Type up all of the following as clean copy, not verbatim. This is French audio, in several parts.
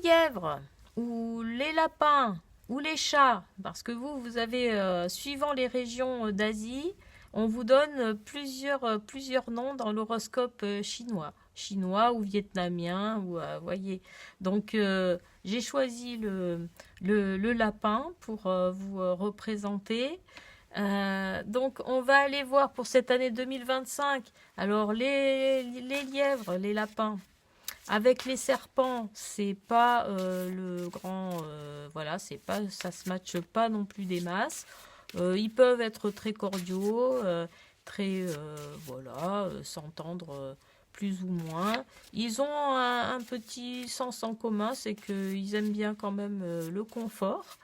lièvres ou les lapins ou les chats, parce que vous avez, suivant les régions d'Asie, on vous donne plusieurs noms dans l'horoscope chinois ou vietnamien, ou voyez. Donc j'ai choisi le lapin pour vous représenter. Donc on va aller voir pour cette année 2025. Alors les lièvres, les lapins. Avec les serpents, c'est pas le grand, voilà, c'est pas, ça se matche pas non plus des masses. Ils peuvent être très cordiaux, très, voilà, s'entendre plus ou moins. Ils ont un petit sens en commun, c'est qu'ils aiment bien quand même le confort,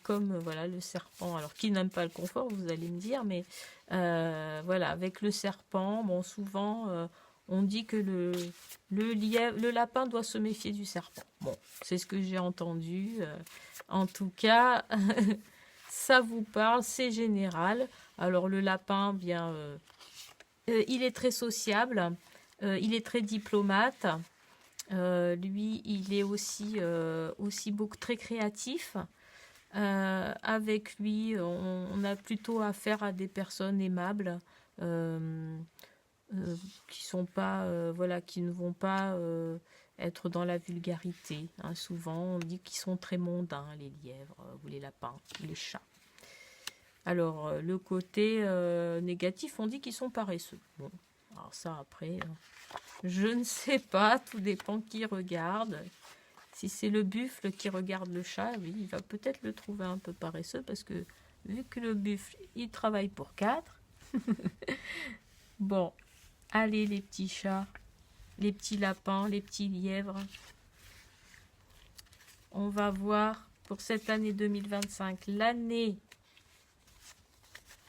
comme voilà le serpent. Alors qui n'aime pas le confort, vous allez me dire, mais voilà, avec le serpent, bon, souvent. On dit que le lapin doit se méfier du serpent. Bon, c'est ce que j'ai entendu. En tout cas, ça vous parle, c'est général. Alors le lapin, bien, il est très sociable, il est très diplomate. Lui, il est aussi beaucoup très créatif. Avec lui, on a plutôt affaire à des personnes aimables. Euh, qui sont pas, voilà, qui ne vont pas être dans la vulgarité, hein. Souvent, on dit qu'ils sont très mondains, les lièvres, ou les lapins, ou les chats. Alors, le côté négatif, on dit qu'ils sont paresseux. Bon, alors ça, après, je ne sais pas, tout dépend qui regarde. Si c'est le buffle qui regarde le chat, oui, il va peut-être le trouver un peu paresseux, parce que vu que le buffle, il travaille pour quatre. Bon, allez les petits chats, les petits lapins, les petits lièvres. On va voir pour cette année 2025, l'année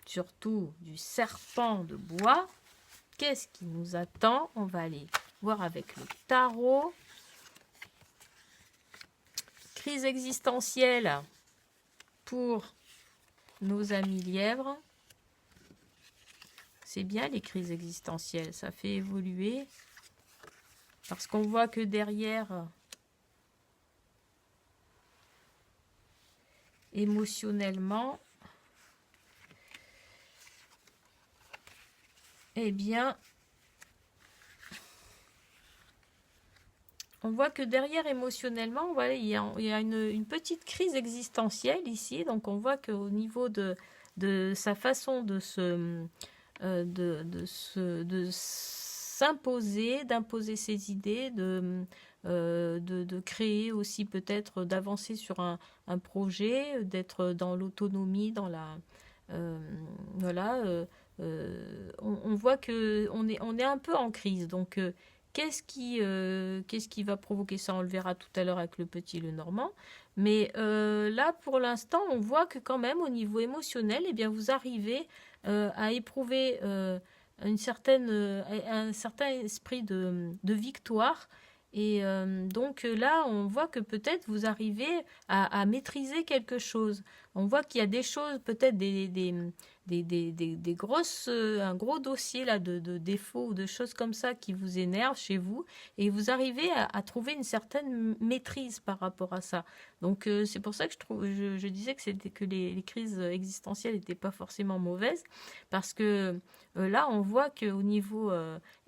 surtout du serpent de bois. Qu'est-ce qui nous attend? On va aller voir avec le tarot. Crise existentielle pour nos amis lièvres. C'est bien les crises existentielles, ça fait évoluer. Parce qu'on voit que derrière, émotionnellement, eh bien, on voit que derrière émotionnellement, voilà, il y a une petite crise existentielle ici. Donc on voit qu'au niveau de sa façon de s'imposer, d'imposer ses idées, de créer aussi peut-être, d'avancer sur un projet, d'être dans l'autonomie, dans la... voilà, on voit que on est un peu en crise. Donc, qu'est-ce qui va provoquer ça? On le verra tout à l'heure avec le petit le normand. Mais là, pour l'instant, on voit que quand même, au niveau émotionnel, eh bien, vous arrivez à éprouver un certain esprit de victoire. Et donc là, on voit que peut-être vous arrivez à maîtriser quelque chose. On voit qu'il y a des choses, peut-être des grosses, un gros dossier là de défauts ou de choses comme ça qui vous énervent chez vous, et vous arrivez à trouver une certaine maîtrise par rapport à ça. Donc c'est pour ça que je disais que c'était que les crises existentielles n'étaient pas forcément mauvaises, parce que là on voit qu'au niveau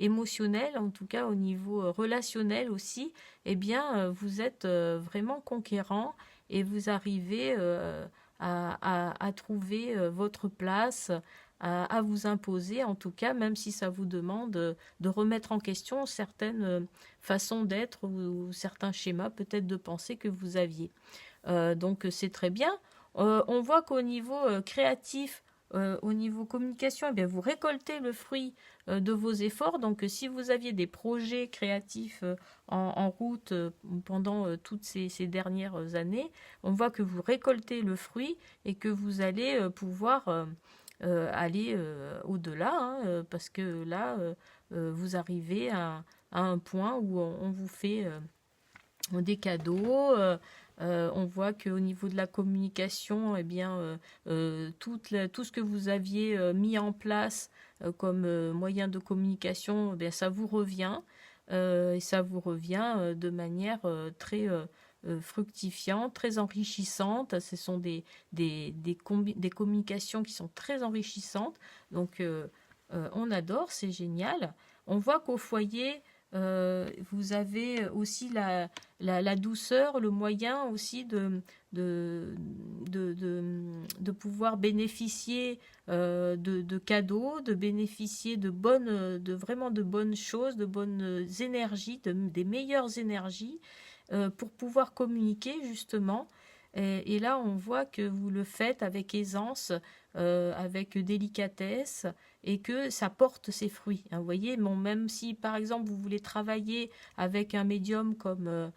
émotionnel, en tout cas au niveau relationnel aussi, eh bien vous êtes vraiment conquérant, et vous arrivez à trouver votre place, à vous imposer, en tout cas, même si ça vous demande de remettre en question certaines façons d'être, ou certains schémas peut-être de pensée que vous aviez. Donc c'est très bien. On voit qu'au niveau créatif, au niveau communication, eh bien, vous récoltez le fruit de vos efforts. Donc si vous aviez des projets créatifs en route pendant toutes ces dernières années, on voit que vous récoltez le fruit, et que vous allez pouvoir aller au-delà, hein, parce que là, vous arrivez à un point où on vous fait des cadeaux. On voit qu'au niveau de la communication, eh bien, tout ce que vous aviez mis en place comme moyen de communication, eh bien, ça vous revient. et ça vous revient de manière très fructifiante, très enrichissante. Ce sont des communications qui sont très enrichissantes. Donc, on adore, c'est génial. On voit qu'au foyer, vous avez aussi la douceur, le moyen aussi de, de pouvoir bénéficier de cadeaux, de bénéficier vraiment de bonnes choses, de bonnes énergies, des meilleures énergies pour pouvoir communiquer justement. Et là, on voit que vous le faites avec aisance, avec délicatesse, et que ça porte ses fruits, hein. Vous voyez, bon, même si par exemple vous voulez travailler avec un médium comme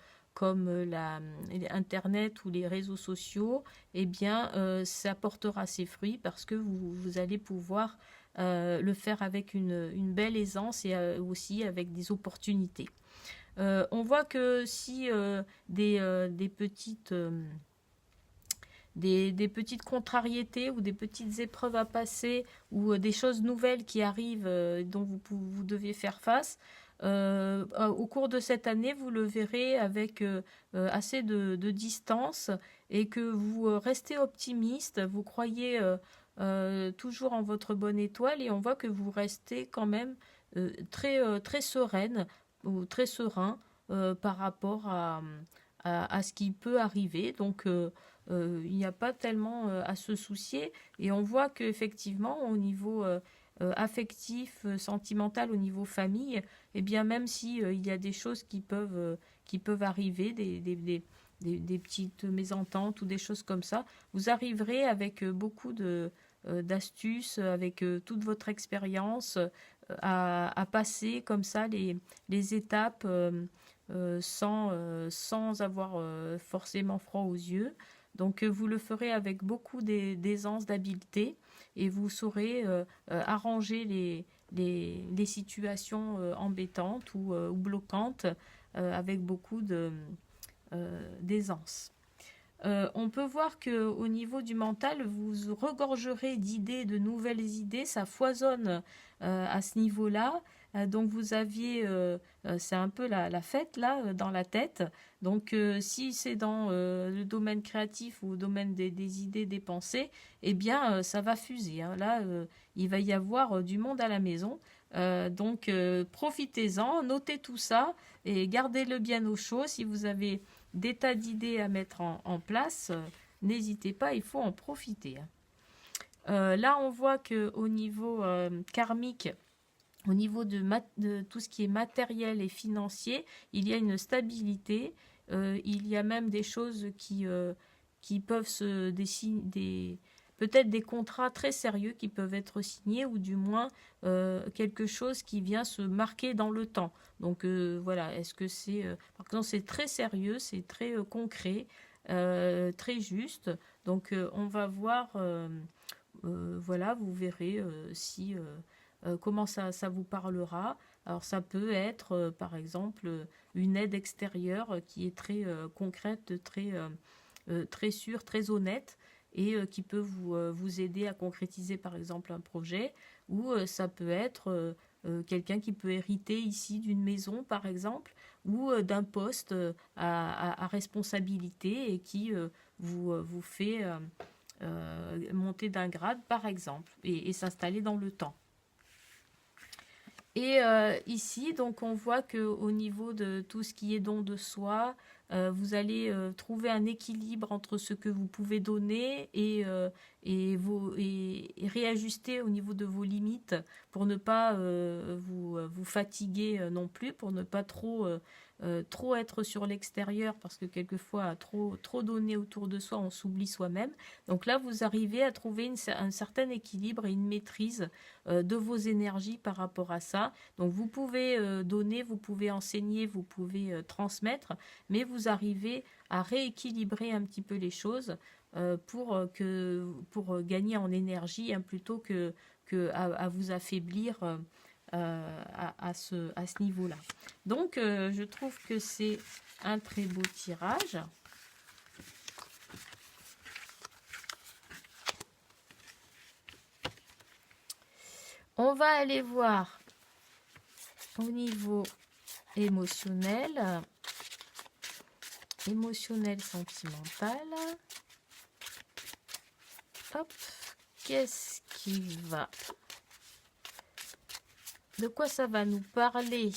Internet ou les réseaux sociaux, eh bien, ça portera ses fruits parce que vous allez pouvoir le faire avec une belle aisance et aussi avec des opportunités. On voit que si des petites contrariétés ou des petites épreuves à passer ou des choses nouvelles qui arrivent dont vous devez faire face, au cours de cette année, vous le verrez avec assez de distance et que vous restez optimiste, vous croyez toujours en votre bonne étoile et on voit que vous restez quand même très sereine ou très serein par rapport à ce qui peut arriver. Donc, il n'y a pas tellement à se soucier. Et on voit qu'effectivement, au niveau affectif, sentimental, au niveau famille, eh bien, même si il y a des choses qui peuvent arriver, des petites mésententes ou des choses comme ça, vous arriverez avec beaucoup d'astuces, avec toute votre expérience, à passer comme ça les étapes sans avoir forcément froid aux yeux. Donc vous le ferez avec beaucoup d'aisance, d'habileté et vous saurez arranger les situations embêtantes ou bloquantes avec beaucoup d'aisance. On peut voir que au niveau du mental, vous regorgerez d'idées, de nouvelles idées, ça foisonne à ce niveau-là. Donc vous aviez, c'est un peu la fête là dans la tête. Donc si c'est dans le domaine créatif ou au domaine des idées, des pensées, eh bien ça va fuser, hein. Là, il va y avoir du monde à la maison. Donc profitez-en, notez tout ça et gardez-le bien au chaud. Si vous avez des tas d'idées à mettre en place, n'hésitez pas, il faut en profiter, hein. Là, on voit que au niveau karmique, au niveau de tout ce qui est matériel et financier, il y a une stabilité. Il y a même des choses qui peuvent se dessiner, peut-être des contrats très sérieux qui peuvent être signés ou du moins quelque chose qui vient se marquer dans le temps. Donc voilà, est-ce que c'est... par exemple, c'est très sérieux, c'est très concret, très juste. Donc on va voir, voilà, vous verrez si... comment ça vous parlera. Alors ça peut être, par exemple, une aide extérieure qui est très concrète, très sûre, très honnête et qui peut vous aider à concrétiser, par exemple, un projet. Ou ça peut être quelqu'un qui peut hériter ici d'une maison, par exemple, ou d'un poste à responsabilité et qui vous fait monter d'un grade, par exemple, et s'installer dans le temps. Et ici, donc, on voit qu'au niveau de tout ce qui est don de soi, vous allez trouver un équilibre entre ce que vous pouvez donner et réajuster au niveau de vos limites pour ne pas vous fatiguer non plus, pour ne pas trop être sur l'extérieur parce que quelquefois, trop donner autour de soi, on s'oublie soi-même. Donc là, vous arrivez à trouver un certain équilibre et une maîtrise de vos énergies par rapport à ça. Donc vous pouvez donner, vous pouvez enseigner, vous pouvez transmettre, mais vous arrivez à rééquilibrer un petit peu les choses pour gagner en énergie, hein, plutôt à vous affaiblir à ce niveau-là. Donc je trouve que c'est un très beau tirage. On va aller voir au niveau émotionnel, émotionnel, sentimental. Hop, qu'est-ce qui va? De quoi ça va nous parler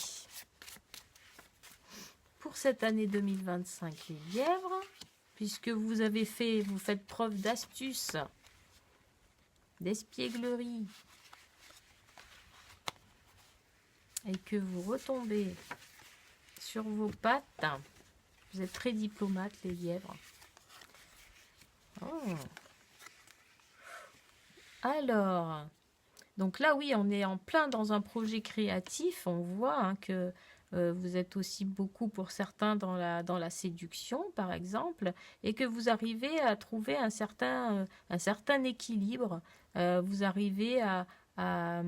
pour cette année 2025, les lièvres? Puisque vous faites preuve d'astuce, d'espièglerie, et que vous retombez sur vos pattes. Vous êtes très diplomate, les lièvres. Oh. Alors, donc là, oui, on est en plein dans un projet créatif. On voit que vous êtes aussi beaucoup pour certains dans la séduction, par exemple, et que vous arrivez à trouver un certain équilibre. Vous arrivez à, à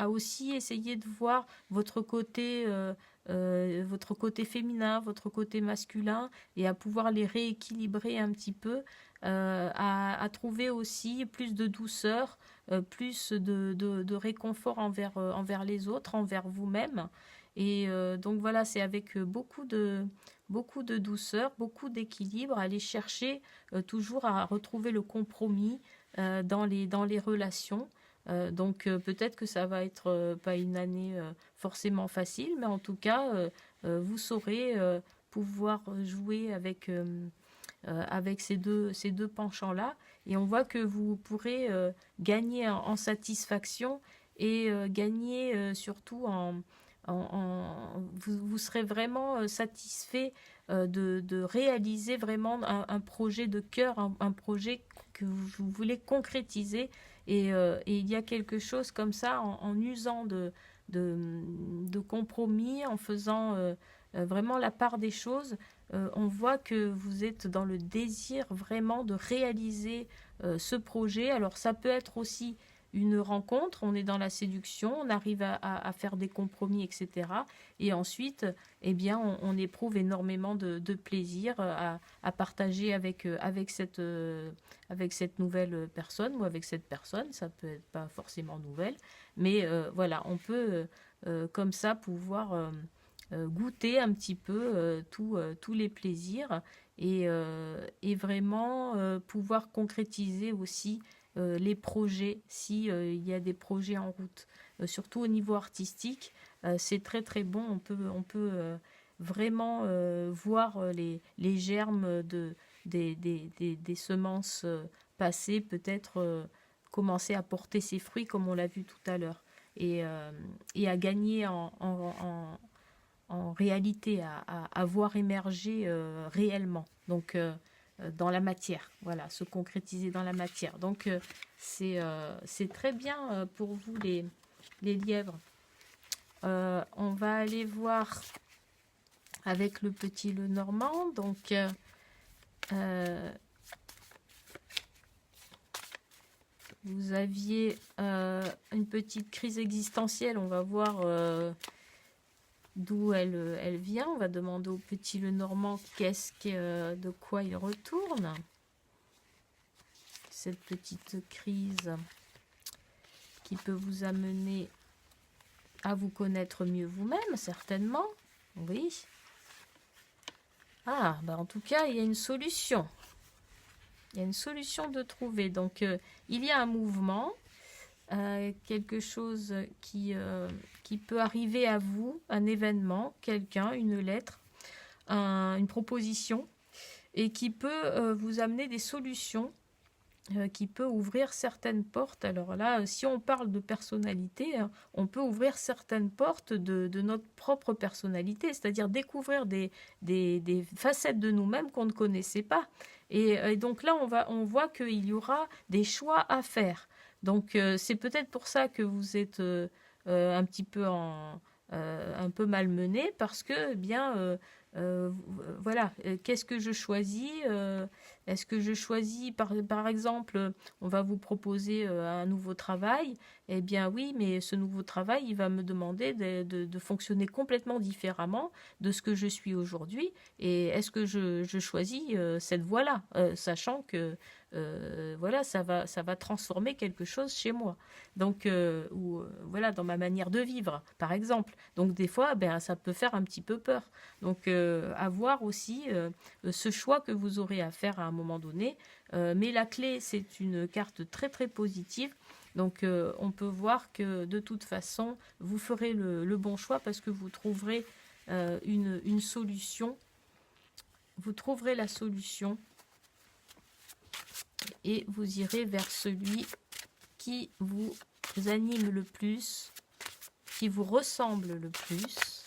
aussi essayer de voir votre côté féminin, votre côté masculin, et à pouvoir les rééquilibrer un petit peu, à trouver aussi plus de douceur, plus de réconfort envers les autres, envers vous-même. Et donc voilà, c'est avec beaucoup de douceur, beaucoup d'équilibre, aller chercher toujours à retrouver le compromis dans les relations. Donc peut-être que ça va être pas une année forcément facile, mais en tout cas, vous saurez pouvoir jouer avec ces deux penchants-là. Et on voit que vous pourrez gagner en satisfaction et gagner surtout vous serez vraiment satisfait de réaliser vraiment un projet de cœur, un projet que vous voulez concrétiser. Et il y a quelque chose comme ça, en usant de compromis, en faisant vraiment la part des choses. On voit que vous êtes dans le désir vraiment de réaliser ce projet. Alors ça peut être aussi une rencontre, on est dans la séduction, on arrive à faire des compromis, etc. Et ensuite, eh bien, on éprouve énormément de plaisir à partager avec cette nouvelle personne ou avec cette personne. Ça peut être pas forcément nouvelle, mais voilà, on peut comme ça pouvoir goûter un petit peu tous les plaisirs et vraiment pouvoir concrétiser aussi les projets, si il y a des projets en route. Surtout au niveau artistique, c'est très très bon. On peut vraiment voir les germes des semences passées, peut-être commencer à porter ses fruits, comme on l'a vu tout à l'heure, et à gagner en réalité, à voir émerger réellement. Donc, dans la matière, voilà, se concrétiser dans la matière. Donc, c'est très bien pour vous, les lièvres. On va aller voir avec le petit Lenormand. Donc, vous aviez une petite crise existentielle. On va voir d'où elle vient. On va demander au petit Lenormand de quoi il retourne. Cette petite crise qui peut vous amener à vous connaître mieux vous-même, certainement. Oui. Ah, bah en tout cas, il y a une solution. Il y a une solution de trouver. Donc, il y a un mouvement, quelque chose qui peut arriver à vous, un événement, quelqu'un, une lettre, une proposition, et qui peut vous amener des solutions, qui peut ouvrir certaines portes. Alors là, si on parle de personnalité, on peut ouvrir certaines portes de notre propre personnalité, c'est-à-dire découvrir des facettes de nous-mêmes qu'on ne connaissait pas. Et donc là, on voit qu'il y aura des choix à faire. Donc c'est peut-être pour ça que vous êtes un petit peu un peu malmené, parce que eh bien voilà, qu'est-ce que je choisis? Est-ce que je choisis par exemple, on va vous proposer un nouveau travail? Eh bien oui, mais ce nouveau travail, il va me demander de fonctionner complètement différemment de ce que je suis aujourd'hui. Et est-ce que je choisis cette voie-là, sachant que voilà, ça va transformer quelque chose chez moi. Donc, voilà, dans ma manière de vivre, par exemple. Donc, des fois, ben, ça peut faire un petit peu peur. Donc, avoir aussi ce choix que vous aurez à faire à un moment donné. Mais la clé, c'est une carte très, très positive. Donc, on peut voir que de toute façon, vous ferez le bon choix parce que vous trouverez une solution. Vous trouverez la solution et vous irez vers celui qui vous anime le plus, qui vous ressemble le plus.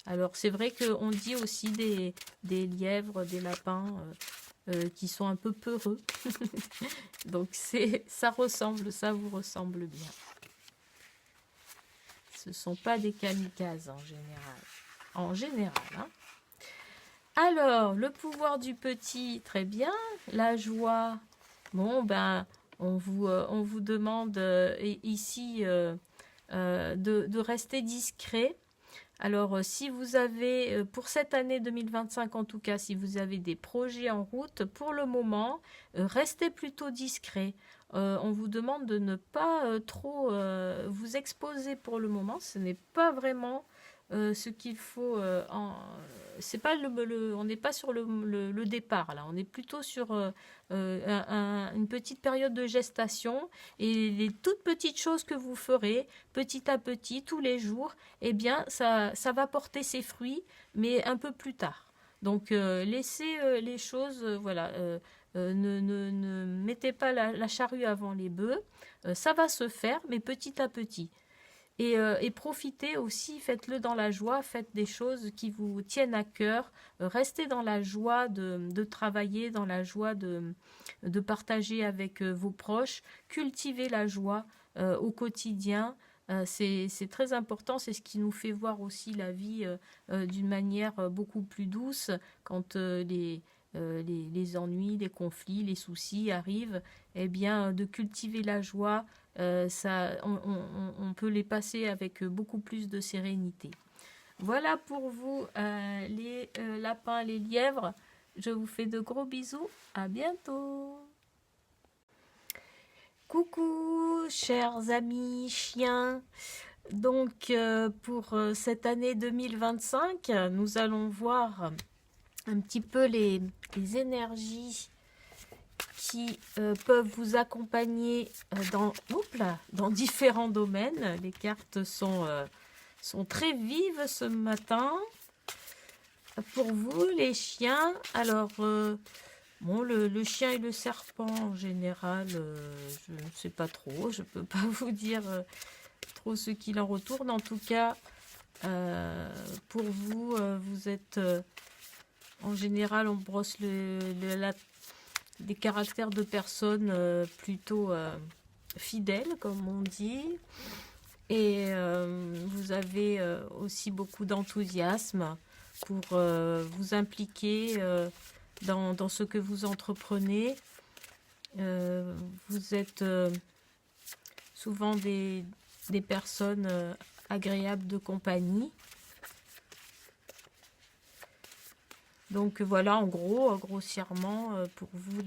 Alors, c'est vrai qu'on dit aussi des lièvres, des lapins qui sont un peu peureux. Donc, ça ressemble, ça vous ressemble bien. Ce ne sont pas des kamikazes en général. En général, hein. Alors, le pouvoir du petit, très bien. La joie, bon, ben, on vous demande ici de rester discret. Alors, si vous avez, pour cette année 2025 en tout cas, si vous avez des projets en route, pour le moment, restez plutôt discret. On vous demande de ne pas trop vous exposer pour le moment. Ce n'est pas vraiment ce qu'il faut c'est pas on n'est pas sur le départ là, on est plutôt sur une petite période de gestation et les toutes petites choses que vous ferez petit à petit tous les jours, eh bien ça va porter ses fruits, mais un peu plus tard. Donc laissez les choses, voilà, ne mettez pas la charrue avant les bœufs, ça va se faire, mais petit à petit. Et profitez aussi, faites-le dans la joie, faites des choses qui vous tiennent à cœur, restez dans la joie de travailler, dans la joie de partager avec vos proches, cultivez la joie au quotidien. C'est très important, c'est ce qui nous fait voir aussi la vie d'une manière beaucoup plus douce quand les ennuis, les conflits, les soucis arrivent, eh bien de cultiver la joie, on peut les passer avec beaucoup plus de sérénité. Voilà pour vous les lapins, les lièvres. Je vous fais de gros bisous. À bientôt. Coucou, chers amis chiens. Donc, pour cette année 2025, nous allons voir un petit peu les énergies qui peuvent vous accompagner dans différents domaines. Les cartes sont très vives ce matin. Pour vous, les chiens, alors, bon, le chien et le serpent, en général, je ne sais pas trop. Je ne peux pas vous dire trop ce qu'il en retourne. En tout cas, pour vous, vous êtes... en général, on brosse des caractères de personnes plutôt fidèles, comme on dit. Et vous avez aussi beaucoup d'enthousiasme pour vous impliquer dans ce que vous entreprenez. Vous êtes souvent des personnes agréables de compagnie. Donc voilà, en gros, grossièrement, pour vous,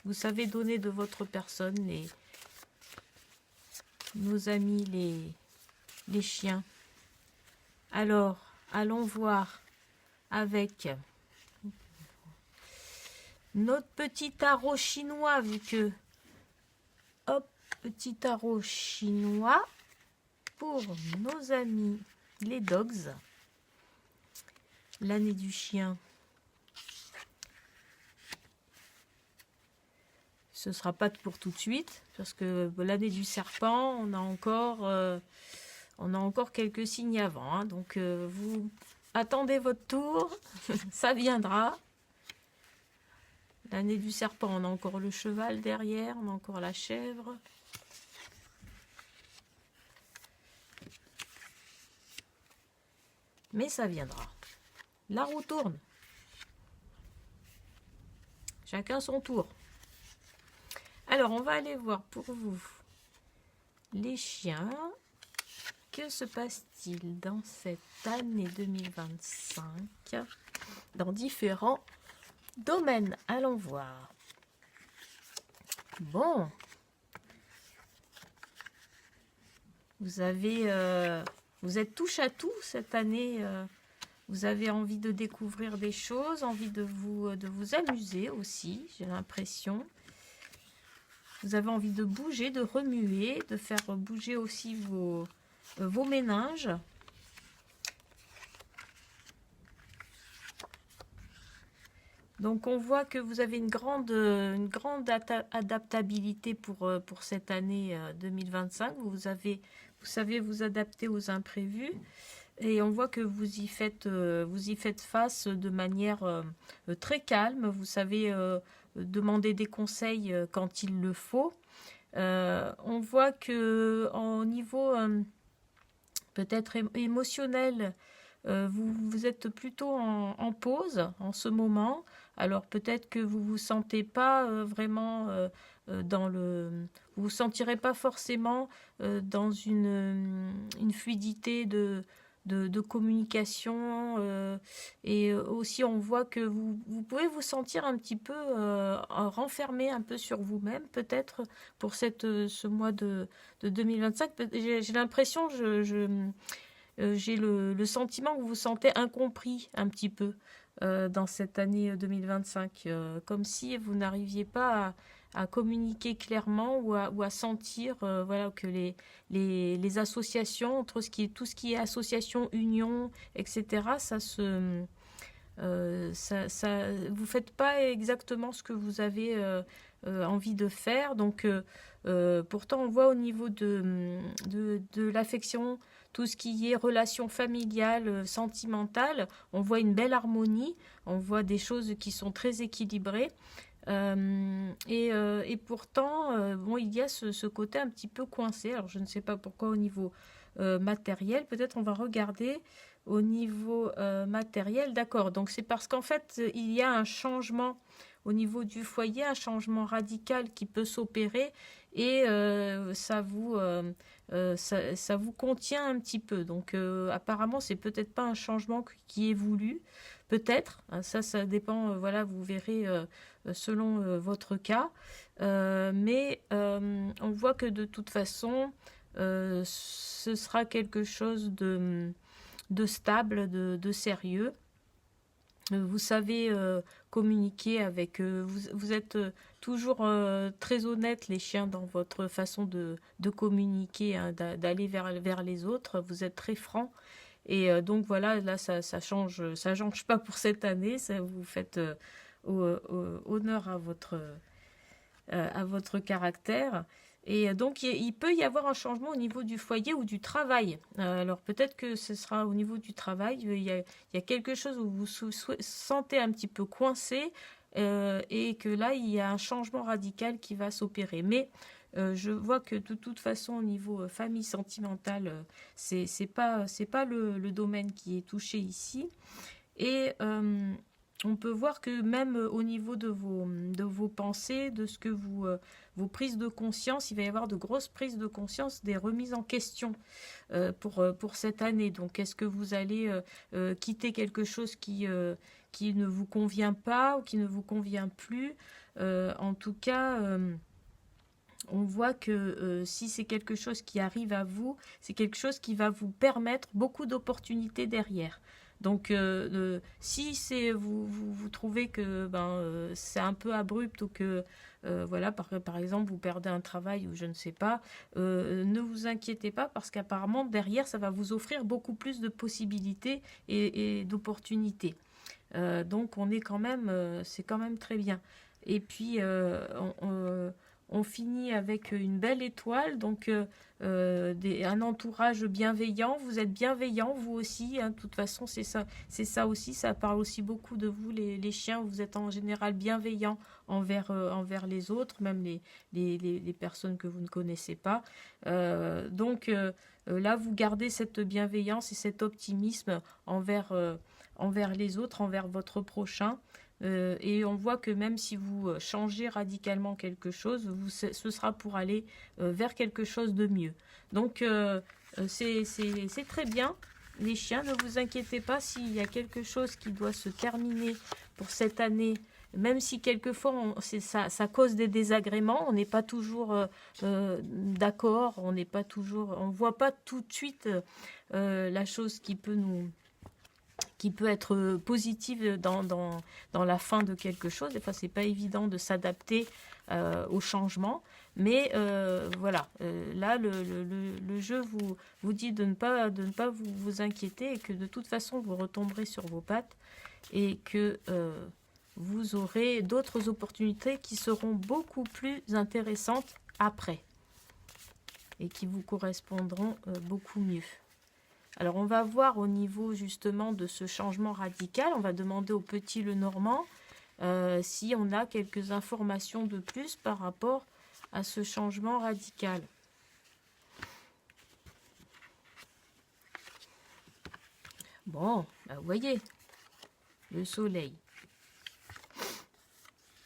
vous savez donner de votre personne, nos amis, les chiens. Alors, allons voir avec notre petit tarot chinois, vu que, hop, petit tarot chinois pour nos amis, les dogs. L'année du chien. Ce ne sera pas pour tout de suite, parce que l'année du serpent, on a encore quelques signes avant. Hein, donc, vous attendez votre tour, ça viendra. L'année du serpent, on a encore le cheval derrière, on a encore la chèvre. Mais ça viendra. La roue tourne. Chacun son tour. Alors, on va aller voir pour vous les chiens. Que se passe-t-il dans cette année 2025 dans différents domaines? Allons voir. Bon, vous êtes touche à tout cette année. Vous avez envie de découvrir des choses, envie de vous amuser aussi, j'ai l'impression. Vous avez envie de bouger, de remuer, de faire bouger aussi vos méninges. Donc on voit que vous avez une grande adaptabilité pour cette année 2025. Vous savez vous adapter aux imprévus. Et on voit que vous y faites face de manière très calme. Vous savez demander des conseils quand il le faut. On voit que au niveau peut-être émotionnel, vous êtes plutôt en pause en ce moment. Alors peut-être que vous vous sentez pas vraiment vous vous sentirez pas forcément dans une fluidité de communication et aussi on voit que vous pouvez vous sentir un petit peu renfermé un peu sur vous-même peut-être pour ce mois de 2025. J'ai l'impression, j'ai le sentiment que vous vous sentez incompris un petit peu dans cette année 2025, comme si vous n'arriviez pas à communiquer clairement ou à sentir voilà, que les associations, entre tout ce qui est association, union, etc., vous faites pas exactement ce que vous avez envie de faire. Donc, pourtant, on voit au niveau de l'affection, tout ce qui est relations familiales, sentimentales, on voit une belle harmonie, on voit des choses qui sont très équilibrées. Et pourtant, bon, il y a ce côté un petit peu coincé. Alors, je ne sais pas pourquoi au niveau matériel. Peut-être on va regarder au niveau matériel. D'accord. Donc, c'est parce qu'en fait, il y a un changement au niveau du foyer, un changement radical qui peut s'opérer et ça vous contient un petit peu. Donc, apparemment, c'est peut-être pas un changement qui est voulu. Peut-être. Ça dépend. Voilà, vous verrez selon votre cas. Mais on voit que de toute façon, ce sera quelque chose de stable, de sérieux. Vous savez communiquer avec eux. Vous êtes toujours très honnête, les chiens, dans votre façon de communiquer, hein, d'aller vers les autres. Vous êtes très franc. Et donc voilà, là, ça change pas pour cette année. Ça, vous faites honneur à votre caractère. Et donc, il peut y avoir un changement au niveau du foyer ou du travail. Alors, peut-être que ce sera au niveau du travail. Il y a quelque chose où vous vous sentez un petit peu coincé et que là, il y a un changement radical qui va s'opérer. Mais je vois que de toute façon, au niveau famille sentimentale, c'est pas le domaine qui est touché ici. Et on peut voir que même au niveau de vos pensées, de ce que vos prises de conscience, il va y avoir de grosses prises de conscience, des remises en question pour cette année. Donc, est-ce que vous allez quitter quelque chose qui ne vous convient pas ou qui ne vous convient plus? En tout cas, on voit que si c'est quelque chose qui arrive à vous, c'est quelque chose qui va vous permettre beaucoup d'opportunités derrière. Donc, si vous trouvez que c'est un peu abrupt ou que, voilà, par exemple, vous perdez un travail ou je ne sais pas, ne vous inquiétez pas parce qu'apparemment, derrière, ça va vous offrir beaucoup plus de possibilités et d'opportunités. Donc, c'est quand même très bien. Et puis, on finit avec une belle étoile, donc un entourage bienveillant. Vous êtes bienveillant, vous aussi, hein, de toute façon, c'est ça aussi. Ça parle aussi beaucoup de vous, les chiens. Vous êtes en général bienveillants envers les autres, même les personnes que vous ne connaissez pas. Donc là, vous gardez cette bienveillance et cet optimisme envers les autres, envers votre prochain. Et on voit que même si vous changez radicalement quelque chose, ce sera pour aller vers quelque chose de mieux. Donc, c'est très bien. Les chiens, ne vous inquiétez pas s'il y a quelque chose qui doit se terminer pour cette année même si quelquefois ça cause des désagréments, on n'est pas toujours d'accord, on n'est pas toujours, on voit pas tout de suite la chose qui peut être positive dans la fin de quelque chose. Des fois, c'est pas évident de s'adapter au changement, mais voilà, là, le jeu vous dit de ne pas vous inquiéter et que de toute façon, vous retomberez sur vos pattes et que vous aurez d'autres opportunités qui seront beaucoup plus intéressantes après et qui vous correspondront beaucoup mieux. Alors, on va voir au niveau justement de ce changement radical, on va demander au petit Lenormand si on a quelques informations de plus par rapport à ce changement radical. Bon, bah vous voyez, le soleil.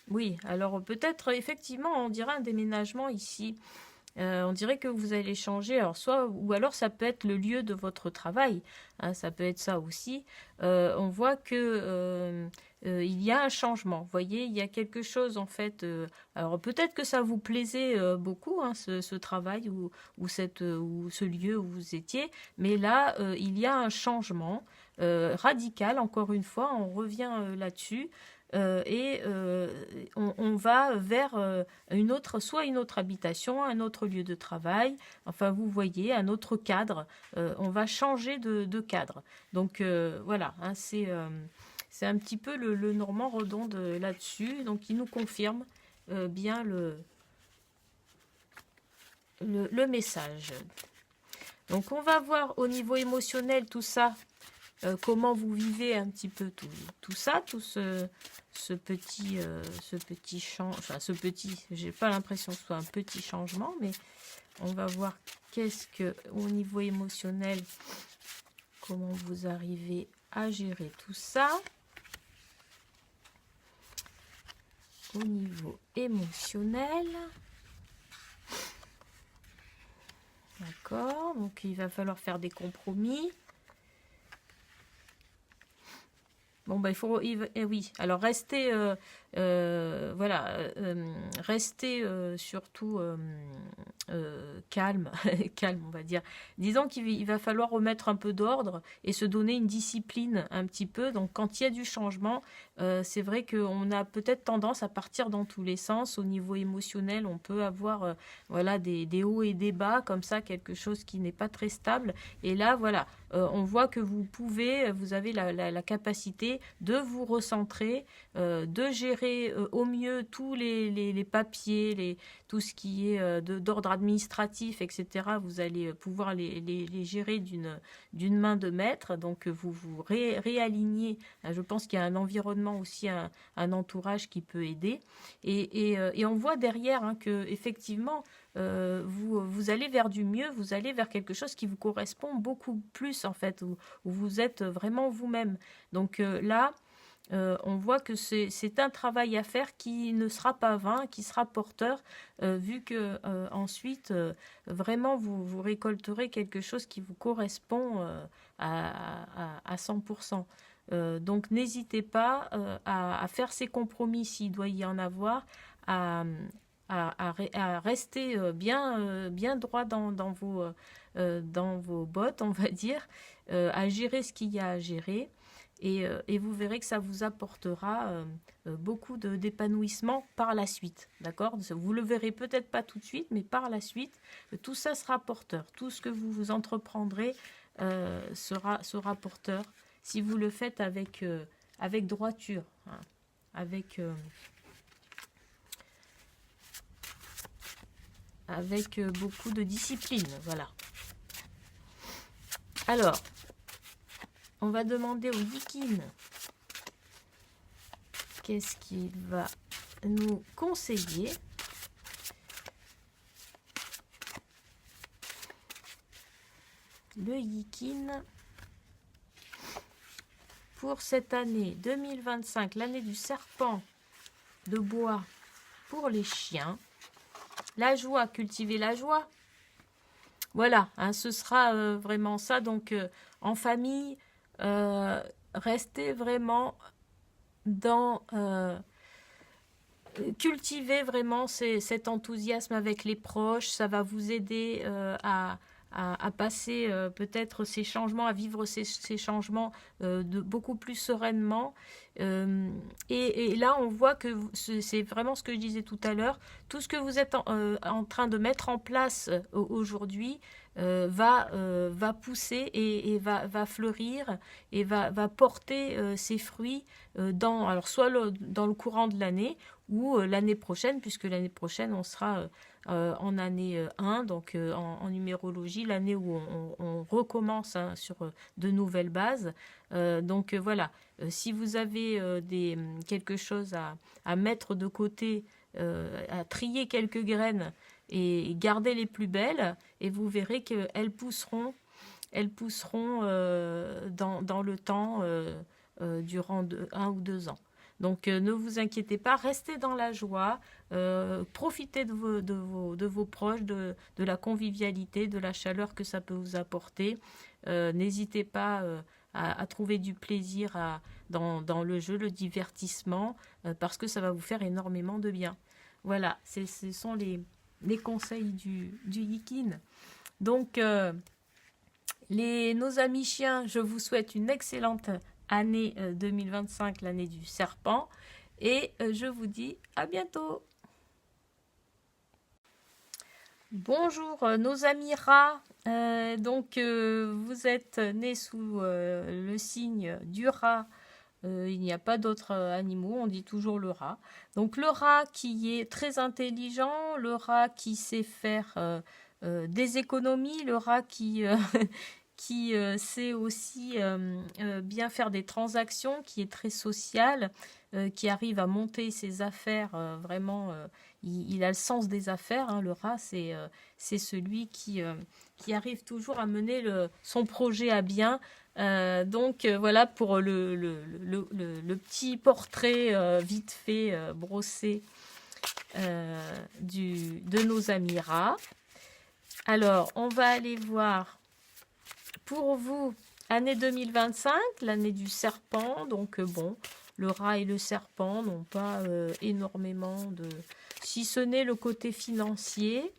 Oui, alors peut-être effectivement on dirait un déménagement ici. On dirait que vous allez changer, alors ou alors ça peut être le lieu de votre travail, hein, ça peut être ça aussi. On voit que il y a un changement. Vous voyez, il y a quelque chose en fait. Alors peut-être que ça vous plaisait beaucoup, hein, ce travail ou ce lieu où vous étiez, mais là il y a un changement radical. Encore une fois, on revient là-dessus. On va vers soit une autre habitation, un autre lieu de travail, enfin vous voyez, un autre cadre, on va changer de cadre. Donc voilà, hein, c'est un petit peu le Normand redonde là-dessus, donc il nous confirme bien le message. Donc on va voir au niveau émotionnel tout ça, comment vous vivez un petit peu tout ça, tout ce petit changement, enfin j'ai pas l'impression que ce soit un petit changement, mais on va voir qu'est-ce que au niveau émotionnel, comment vous arrivez à gérer tout ça. Au niveau émotionnel, d'accord, donc il va falloir faire des compromis. Bon, bah, oui, alors restez, voilà, restez surtout calme, calme, on va dire. Disons qu'il va falloir remettre un peu d'ordre et se donner une discipline un petit peu. Donc, quand il y a du changement, c'est vrai qu'on a peut-être tendance à partir dans tous les sens. Au niveau émotionnel, on peut avoir voilà, des hauts et des bas, comme ça, quelque chose qui n'est pas très stable. Et là, voilà, on voit que vous avez la capacité de vous recentrer, de gérer au mieux tous les papiers, tout ce qui est d'ordre administratif, etc. Vous allez pouvoir les gérer d'une main de maître. Donc vous réalignez. Je pense qu'il y a un environnement aussi, un entourage qui peut aider. Et on voit derrière hein, que effectivement vous allez vers du mieux, vous allez vers quelque chose qui vous correspond beaucoup plus en fait, où vous êtes vraiment vous-même. Donc là, on voit que c'est un travail à faire qui ne sera pas vain, qui sera porteur, vu que ensuite, vraiment, vous récolterez quelque chose qui vous correspond à 100%. Donc n'hésitez pas à faire ces compromis s'il doit y en avoir, à rester bien droit dans vos bottes, on va dire, à gérer ce qu'il y a à gérer. Et vous verrez que ça vous apportera beaucoup d'épanouissement par la suite. D'accord? Vous le verrez peut-être pas tout de suite, mais par la suite, tout ça sera porteur. Tout ce que vous entreprendrez sera porteur si vous le faites avec droiture, hein, avec beaucoup de discipline. Voilà. Alors, on va demander au Yikin qu'est-ce qu'il va nous conseiller. Le Yikin pour cette année 2025, l'année du serpent de bois pour les chiens. La joie, cultiver la joie. Voilà, hein, ce sera vraiment ça. Donc, en famille, restez vraiment dans cultivez vraiment cet enthousiasme avec les proches. Ça va vous aider à passer peut-être ces changements, à vivre ces changements beaucoup plus sereinement. Et là, on voit que c'est vraiment ce que je disais tout à l'heure. Tout ce que vous êtes en train de mettre en place aujourd'hui va pousser et va fleurir et va porter ses fruits alors soit dans le courant de l'année ou l'année prochaine, puisque l'année prochaine, on sera en année 1, donc en numérologie, l'année où on recommence hein, sur de nouvelles bases. Donc voilà, si vous avez quelque chose à mettre de côté, à trier quelques graines et garder les plus belles, et vous verrez qu'elles pousseront, dans le temps durant 1 ou 2 ans. Donc ne vous inquiétez pas, restez dans la joie, profitez de vos proches, de la convivialité, de la chaleur que ça peut vous apporter. N'hésitez pas à trouver du plaisir dans le jeu, le divertissement, parce que ça va vous faire énormément de bien. Voilà, ce sont les conseils du Yikin. Donc, nos amis chiens, je vous souhaite une excellente année 2025, l'année du serpent, et je vous dis à bientôt. Bonjour nos amis rats, vous êtes nés sous le signe du rat. Il n'y a pas d'autres animaux, on dit toujours le rat. Donc le rat qui est très intelligent, le rat qui sait faire des économies, le rat qui, qui sait aussi bien faire des transactions, qui est très social, qui arrive à monter ses affaires vraiment. Il a le sens des affaires, hein, le rat, c'est celui qui arrive toujours à mener son projet à bien. Voilà pour le petit portrait vite fait, brossé de nos amis rats. Alors, on va aller voir pour vous, année 2025, l'année du serpent. Donc bon, le rat et le serpent n'ont pas énormément de... Si ce n'est le côté financier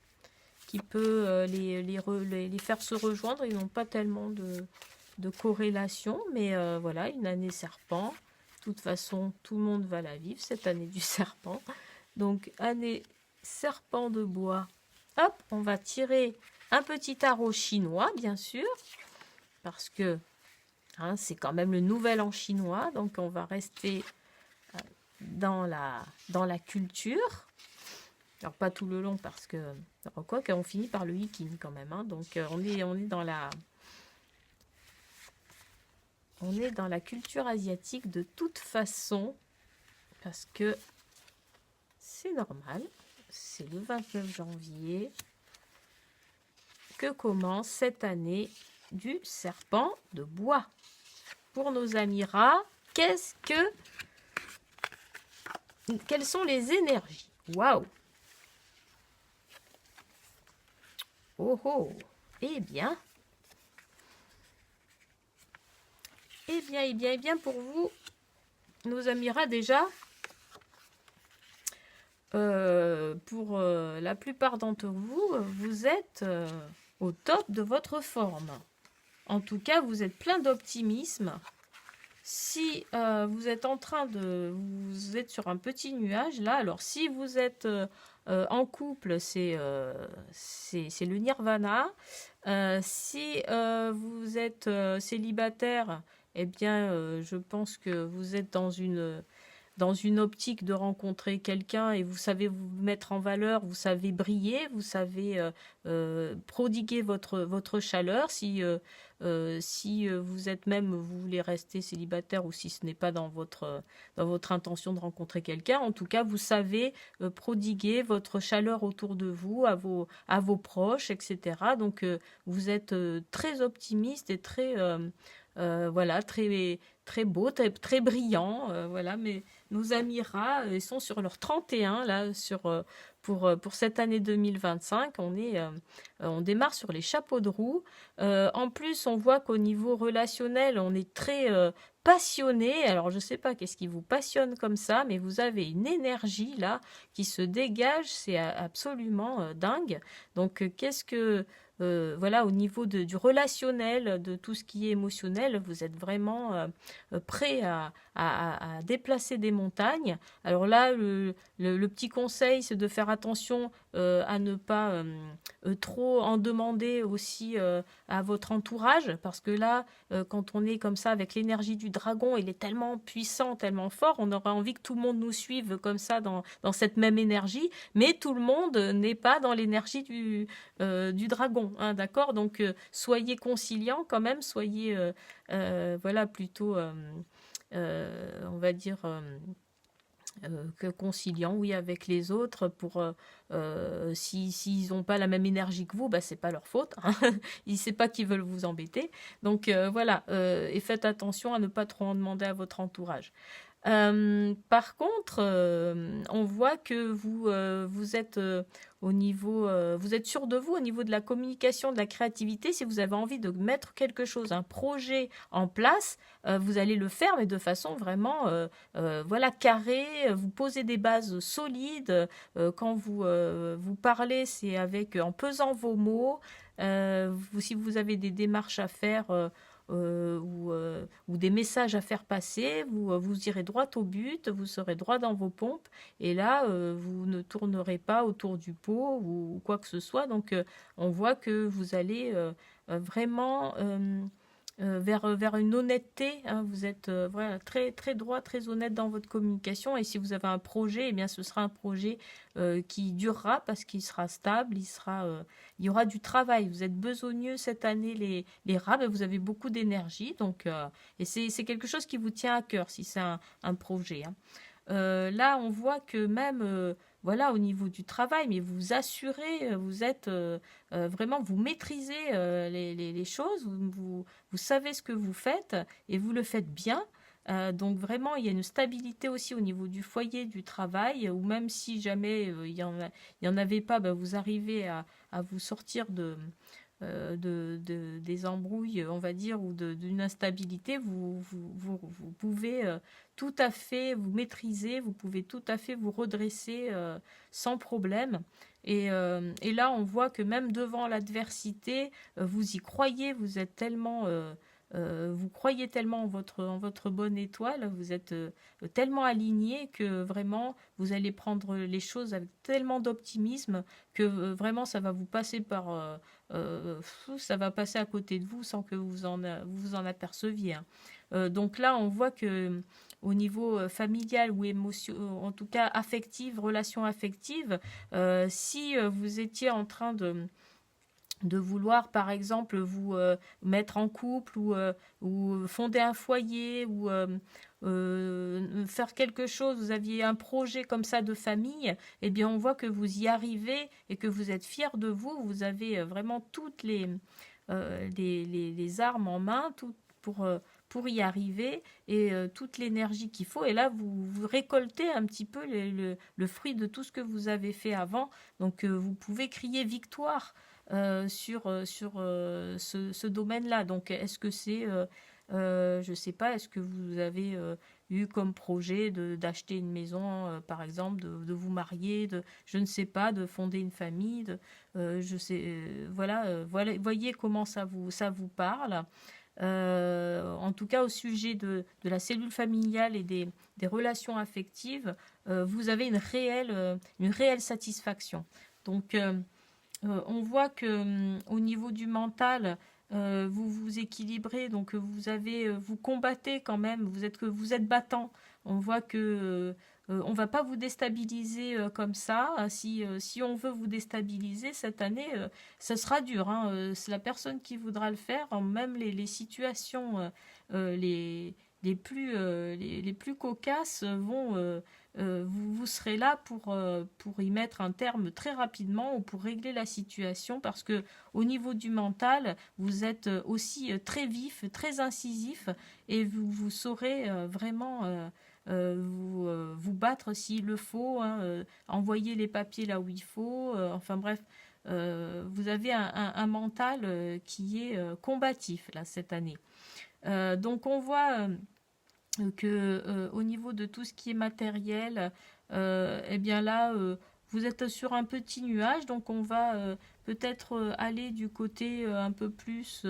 qui peut les faire se rejoindre, ils n'ont pas tellement de corrélation. Mais voilà, une année serpent. De toute façon, tout le monde va la vivre, cette année du serpent. Donc, année serpent de bois. Hop, on va tirer un petit tarot chinois, bien sûr, parce que hein, c'est quand même le nouvel an chinois, donc on va rester dans la culture. Alors pas tout le long parce que quoi qu'on finit par le Yikin quand même, hein, donc on est dans la culture asiatique de toute façon, parce que c'est normal, c'est le 29 janvier que commence cette année du serpent de bois. Pour nos amis rats, quelles sont les énergies? Waouh! Oh oh! Eh bien, pour vous, nos amis rats, déjà, pour la plupart d'entre vous, vous êtes au top de votre forme. En tout cas, vous êtes plein d'optimisme. Si vous êtes vous êtes sur un petit nuage là, alors si vous êtes en couple, c'est le nirvana. Si vous êtes célibataire, eh bien, je pense que vous êtes dans une optique de rencontrer quelqu'un et vous savez vous mettre en valeur, vous savez briller, vous savez prodiguer votre chaleur. Si vous êtes vous voulez rester célibataire ou si ce n'est pas dans votre intention de rencontrer quelqu'un, en tout cas, vous savez prodiguer votre chaleur autour de vous, à vos proches, etc. Donc, vous êtes très optimiste et très... voilà, très, très beau, très, très brillant. Voilà, mais nos amis rats, ils sont sur leur 31 là, pour cette année 2025. On démarre sur les chapeaux de roue. En plus, on voit qu'au niveau relationnel, on est très passionné. Alors, je ne sais pas qu'est-ce qui vous passionne comme ça, mais vous avez une énergie là qui se dégage. C'est absolument dingue. Donc, voilà, au niveau du relationnel, de tout ce qui est émotionnel, vous êtes vraiment prêt à déplacer des montagnes. Alors là, le petit conseil, c'est de faire attention à ne pas trop en demander aussi à votre entourage, parce que là, quand on est comme ça avec l'énergie du dragon, il est tellement puissant, tellement fort, on aurait envie que tout le monde nous suive comme ça dans cette même énergie, mais tout le monde n'est pas dans l'énergie du dragon, hein, d'accord? Donc soyez conciliant quand même, soyez voilà plutôt, on va dire que conciliant, oui, avec les autres pour s'ils n'ont pas la même énergie que vous, bah c'est pas leur faute, hein. Ils savent pas qu'ils veulent vous embêter. Donc voilà, et faites attention à ne pas trop en demander à votre entourage. Par contre, on voit que vous êtes au niveau, vous êtes sûr de vous au niveau de la communication, de la créativité. Si vous avez envie de mettre quelque chose, un projet en place, vous allez le faire, mais de façon vraiment, voilà, carrée. Vous posez des bases solides. Quand vous parlez, c'est en pesant vos mots. Si vous avez des démarches à faire, ou des messages à faire passer, vous irez droit au but, vous serez droit dans vos pompes, et là, vous ne tournerez pas autour du pot ou quoi que ce soit. Donc, on voit que vous allez vraiment vers une honnêteté, hein. Vous êtes voilà, très, très droit, très honnête dans votre communication. Et si vous avez un projet, eh bien, ce sera un projet qui durera parce qu'il sera stable, il y aura du travail. Vous êtes besogneux cette année, les rats, mais vous avez beaucoup d'énergie. Donc, et c'est quelque chose qui vous tient à cœur si c'est un projet, hein. Là, on voit que même, voilà, au niveau du travail, mais vous assurez, vous êtes vraiment, vous maîtrisez les choses, vous savez ce que vous faites et vous le faites bien. Donc vraiment, il y a une stabilité aussi au niveau du foyer, du travail, ou même si jamais il y en avait pas, ben, vous arrivez à vous sortir des embrouilles, on va dire, ou d'une instabilité. Vous pouvez tout à fait vous maîtriser, vous pouvez tout à fait vous redresser sans problème. Et là, on voit que même devant l'adversité, vous y croyez, vous croyez tellement en votre bonne étoile, vous êtes tellement aligné que vraiment vous allez prendre les choses avec tellement d'optimisme que vraiment ça va vous passer ça va passer à côté de vous sans que vous en aperceviez, hein. Donc là, on voit que au niveau familial ou en tout cas affective, relation affective, si vous étiez en train de vouloir, par exemple, vous mettre en couple ou fonder un foyer ou faire quelque chose, vous aviez un projet comme ça de famille, eh bien on voit que vous y arrivez et que vous êtes fiers de vous, vous avez vraiment toutes les armes en main pour y arriver et toute l'énergie qu'il faut. Et là, vous récoltez un petit peu le fruit de tout ce que vous avez fait avant. Donc, vous pouvez crier victoire sur ce domaine-là. Donc, est-ce que je ne sais pas, est-ce que vous avez eu comme projet d'acheter une maison, par exemple, de vous marier, je ne sais pas, de fonder une famille, je sais, voilà, voyez comment ça vous parle. En tout cas, au sujet de la cellule familiale et des relations affectives, vous avez une réelle satisfaction. Donc, on voit que au niveau du mental, vous vous équilibrez, donc vous combattez quand même, vous êtes battant. On voit que on va pas vous déstabiliser comme ça. Si on veut vous déstabiliser cette année, ça sera dur, hein. C'est la personne qui voudra le faire, hein. Même les situations les plus cocasses vous serez là pour y mettre un terme très rapidement ou pour régler la situation, parce que au niveau du mental, vous êtes aussi très vif, très incisif, et vous saurez vraiment vous battre s'il le faut, hein, envoyer les papiers là où il faut, enfin bref, vous avez un mental qui est combatif là cette année. Donc on voit que au niveau de tout ce qui est matériel, eh bien là, vous êtes sur un petit nuage, donc on va peut-être aller du côté un peu plus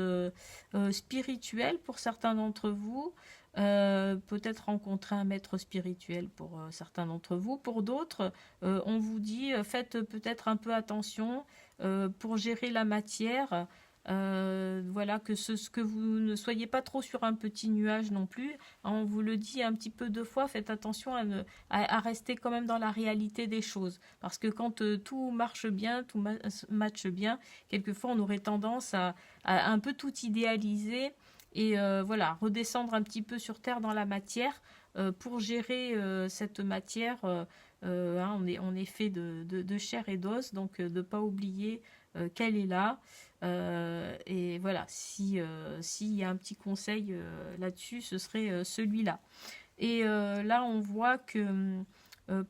spirituel pour certains d'entre vous. Peut-être rencontrer un maître spirituel pour certains d'entre vous. Pour d'autres, on vous dit faites peut-être un peu attention pour gérer la matière. Voilà, que vous ne soyez pas trop sur un petit nuage non plus. On vous le dit un petit peu deux fois, faites attention à rester quand même dans la réalité des choses. Parce que quand tout marche bien, matche bien, quelquefois on aurait tendance à un peu tout idéaliser et voilà, redescendre un petit peu sur terre dans la matière pour gérer cette matière. Hein, on est fait de chair et d'os, donc de ne pas oublier qu'elle est là. Et voilà, s'il y a un petit conseil là-dessus, ce serait celui-là. Et là, on voit que,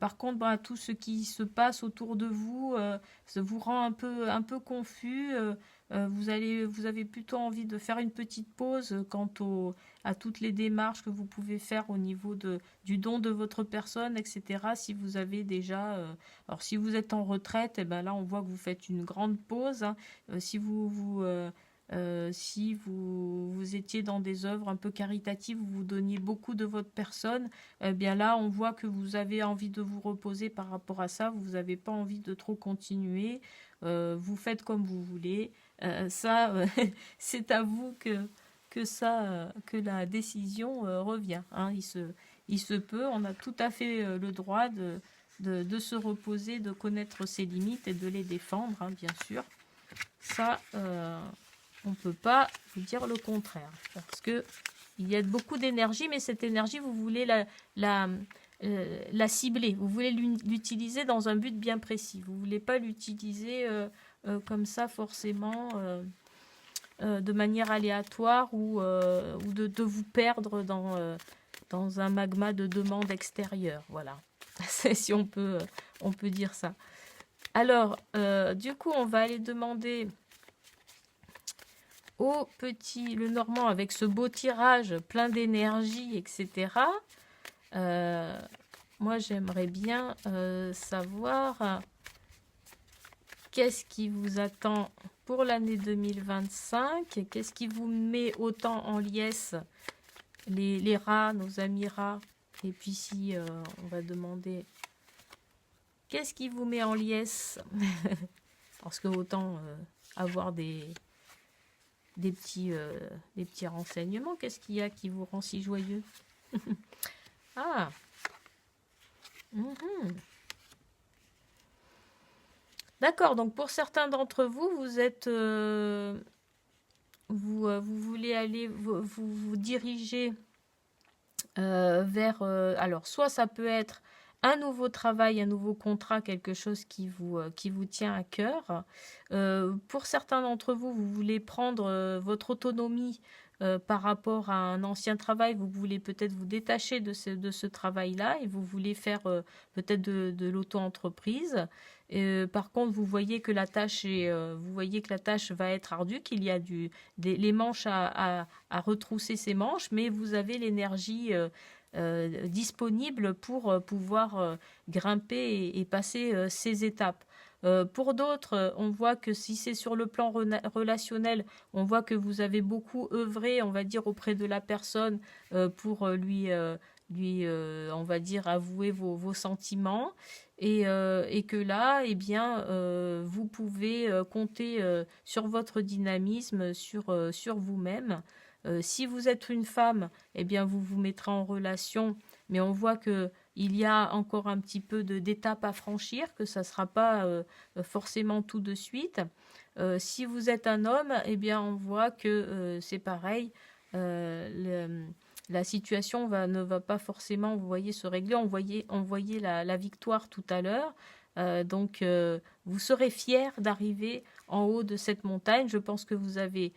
par contre, bah, tout ce qui se passe autour de vous ça vous rend un peu confus. Vous avez plutôt envie de faire une petite pause à toutes les démarches que vous pouvez faire au niveau du don de votre personne, etc. Si vous avez déjà, alors si vous êtes en retraite, et ben là, on voit que vous faites une grande pause, hein. Si vous étiez dans des œuvres un peu caritatives, vous donniez beaucoup de votre personne, eh bien là, on voit que vous avez envie de vous reposer par rapport à ça, vous n'avez pas envie de trop continuer, vous faites comme vous voulez. Ça, c'est à vous que la décision revient, hein. Il se peut, on a tout à fait le droit de se reposer, de connaître ses limites et de les défendre, hein, bien sûr. Ça, on ne peut pas vous dire le contraire. Parce que il y a beaucoup d'énergie, mais cette énergie, vous voulez la cibler. Vous voulez l'utiliser dans un but bien précis. Vous ne voulez pas l'utiliser comme ça forcément de manière aléatoire ou de vous perdre dans un magma de demande extérieure. Voilà. Si on peut dire ça. Alors, du coup, on va aller demander au petit le Normand avec ce beau tirage plein d'énergie, etc. Moi, j'aimerais bien savoir qu'est-ce qui vous attend pour l'année 2025. Qu'est-ce qui vous met autant en liesse, les rats, nos amis rats. Et puis si on va demander qu'est-ce qui vous met en liesse parce que autant avoir des petits renseignements. Qu'est-ce qu'il y a qui vous rend si joyeux? Ah. D'accord, donc pour certains d'entre vous, vous êtes vous voulez aller vous diriger vers alors soit ça peut être un nouveau travail, un nouveau contrat, quelque chose qui vous tient à cœur. Pour certains d'entre vous, vous voulez prendre votre autonomie par rapport à un ancien travail. Vous voulez peut-être vous détacher de ce travail-là et vous voulez faire peut-être de l'auto-entreprise. Par contre, vous voyez que la tâche va être ardue, qu'il y a les manches à retrousser ces manches, mais vous avez l'énergie disponible pour pouvoir grimper et passer ces étapes. Pour d'autres, on voit que si c'est sur le plan relationnel, on voit que vous avez beaucoup œuvré, on va dire, auprès de la personne pour lui, on va dire, avouer vos sentiments. Et que là, eh bien, vous pouvez compter sur votre dynamisme, sur vous-même. Si vous êtes une femme, eh bien, vous vous mettrez en relation, mais on voit que il y a encore un petit peu d'étapes à franchir, que ça ne sera pas forcément tout de suite. Si vous êtes un homme, eh bien, on voit que c'est pareil. La situation ne va pas forcément, vous voyez, se régler. On voyait la victoire tout à l'heure. Donc, vous serez fiers d'arriver en haut de cette montagne. Je pense que vous avez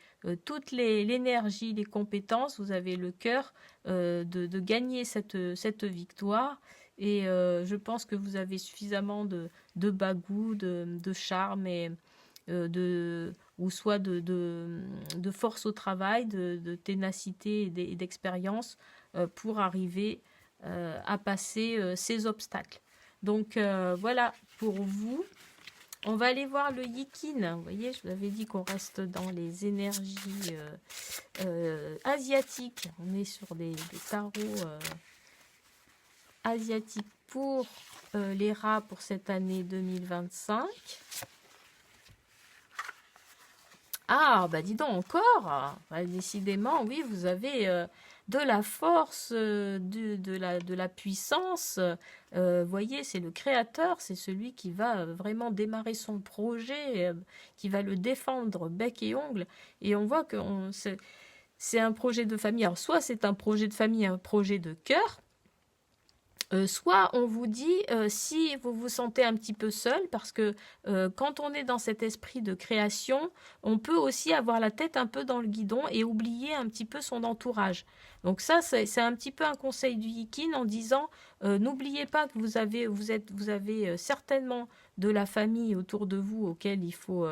toute l'énergie, les compétences, vous avez le cœur de gagner cette victoire. Et je pense que vous avez suffisamment de bagou, de charme et ou soit de force au travail, de ténacité et d'expérience pour arriver à passer ces obstacles. Donc voilà pour vous. On va aller voir le Yikin. Vous voyez, je vous avais dit qu'on reste dans les énergies asiatiques. On est sur des tarots asiatiques pour les rats pour cette année 2025. Ah, bah dis donc encore. Bah, décidément, oui, vous avez de la force, de la puissance. Voyez, c'est le créateur, c'est celui qui va vraiment démarrer son projet, qui va le défendre bec et ongle. Et on voit que c'est un projet de famille. Alors, soit c'est un projet de famille, un projet de cœur. Soit on vous dit si vous vous sentez un petit peu seul, parce que quand on est dans cet esprit de création, on peut aussi avoir la tête un peu dans le guidon et oublier un petit peu son entourage. Donc ça, c'est un petit peu un conseil du Yikin en disant n'oubliez pas que vous avez certainement de la famille autour de vous auquel il faut,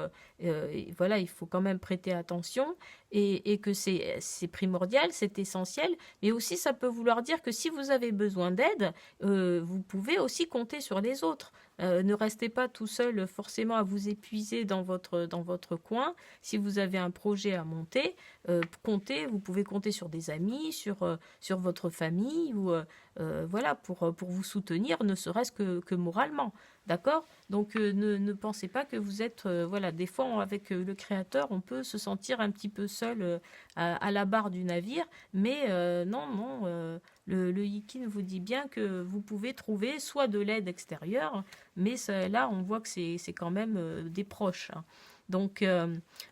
voilà, il faut quand même prêter attention et que c'est primordial, c'est essentiel. Mais aussi, ça peut vouloir dire que si vous avez besoin d'aide, vous pouvez aussi compter sur les autres. Ne restez pas tout seul forcément à vous épuiser dans votre coin. Si vous avez un projet à monter, vous pouvez compter sur des amis, sur votre famille, ou voilà, pour vous soutenir, ne serait-ce que moralement. D'accord? Donc ne pensez pas que vous êtes... voilà, des fois, avec le créateur, on peut se sentir un petit peu seul à la barre du navire, mais non, le Yikin vous dit bien que vous pouvez trouver soit de l'aide extérieure, mais là, on voit que c'est quand même des proches. Hein. Donc,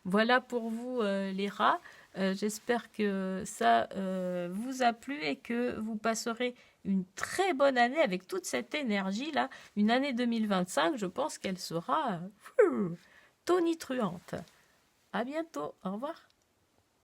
voilà pour vous, les rats. J'espère que ça vous a plu et que vous passerez une très bonne année avec toute cette énergie-là. Une année 2025, je pense qu'elle sera tonitruante. À bientôt. Au revoir.